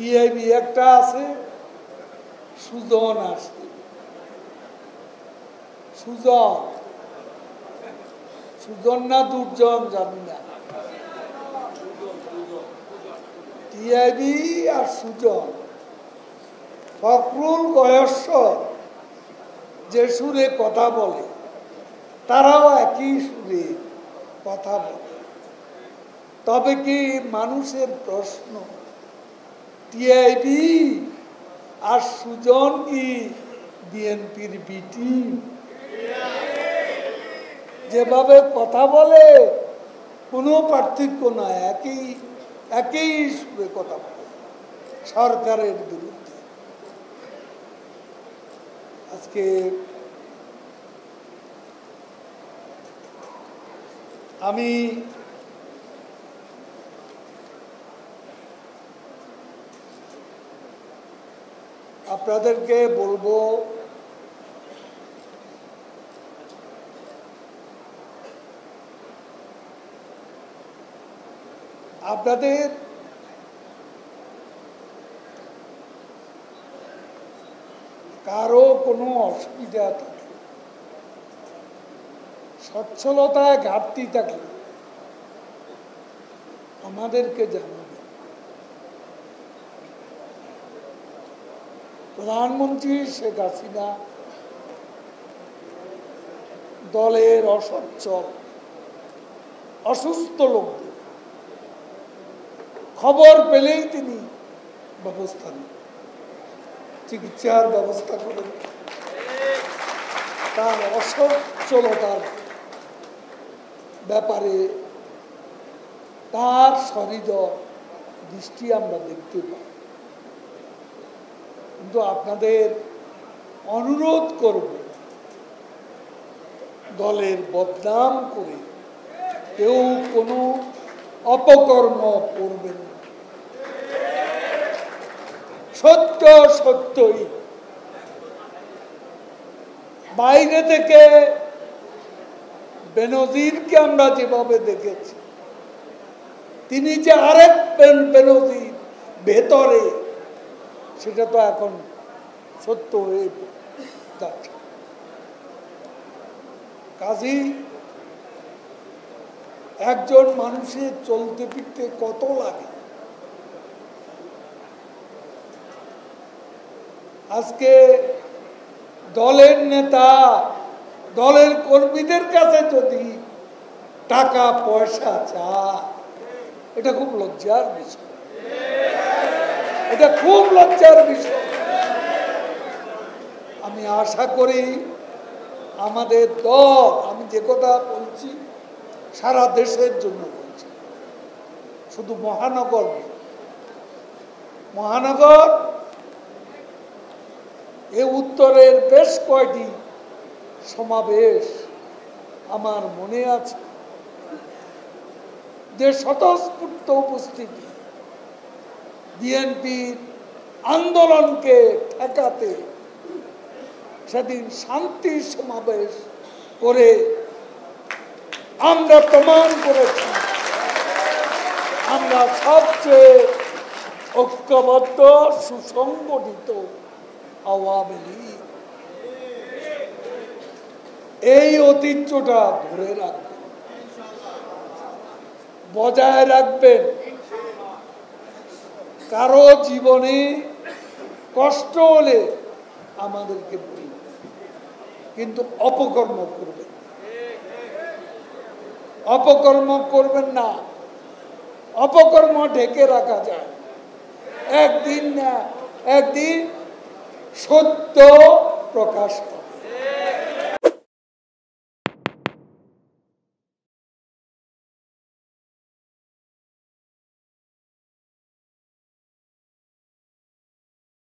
TIB একটা আছে, সুজন আছে। সুজন না দুর্জন জানি না, টিআইবি আর সুজন। ফখরুল গয়েশ্বর যে সুরে কথা বলে, তারাও একই সুরে কথা বলে। তবে কি মানুষের প্রশ্ন, টিআইবি আর সুজন কি বিএনপির বিটি? যেভাবে কথা বলে কোনো পার্থক্য নয়, একই সুরে কথা বলে সরকারের বিরুদ্ধে। আজকে আমি আপনাদেরকে বলবো, আপনাদের কারো কোনো অসুবিধা থাকলে, সচ্ছলতায় ঘাটতি থাকলে আমাদেরকে জানাবেন। প্রধানমন্ত্রী শেখ হাসিনা দলের অসচ্ছল অসুস্থ লোকদের খবর পেলেই তিনি ব্যবস্থা নেন, চিকিৎসার ব্যবস্থা করেন। তার অসচ্ছলতার ব্যাপারে তার সহৃদয় দৃষ্টি আমরা দেখতে পাই। কিন্তু আপনাদের অনুরোধ করব, দলের বদনাম করে কেউ কোনো অপকর্ম করবেন না। সত্য সত্যই, বাইরে থেকে বেনজিরকে আমরা যেভাবে দেখেছি, তিনি যে আরেক বেনজির ভেতরে, সেটা তো এখন সত্য হয়ে যাচ্ছে। কাজেই একজন মানুষের চলতে ফিরতে কত লাগে, আজকে দলের নেতা দলের কর্মীদের কাছে যদি টাকা পয়সা চায়, এটা খুব লজ্জার বিষয়, এটা খুব লজ্জার বিষয়। আমি আশা করি আমাদের দল, আমি যে কথা বলছি সারা দেশের জন্য বলছি, শুধু মহানগর এ উত্তরের বেশ কয়টি সমাবেশ আমার মনে আছে, যে স্বতঃস্ফূর্ত উপস্থিতি বিএনপির আন্দোলনকে ঠেকাতে সেদিন শান্তি সমাবেশ করে আমরা প্রমাণ করেছি আমরা সবচেয়ে ঐক্যবদ্ধ সুসংগঠিত আওয়ামী লীগ। এই ঐতিহ্যটা ধরে রাখবেন, বজায় রাখবেন। কারো জীবনে কষ্ট হলে আমাদেরকে বলবেন, কিন্তু অপকর্ম করবেন না। অপকর্ম ঢেকে রাখা যায়, একদিন না একদিন সত্য প্রকাশ পাবে।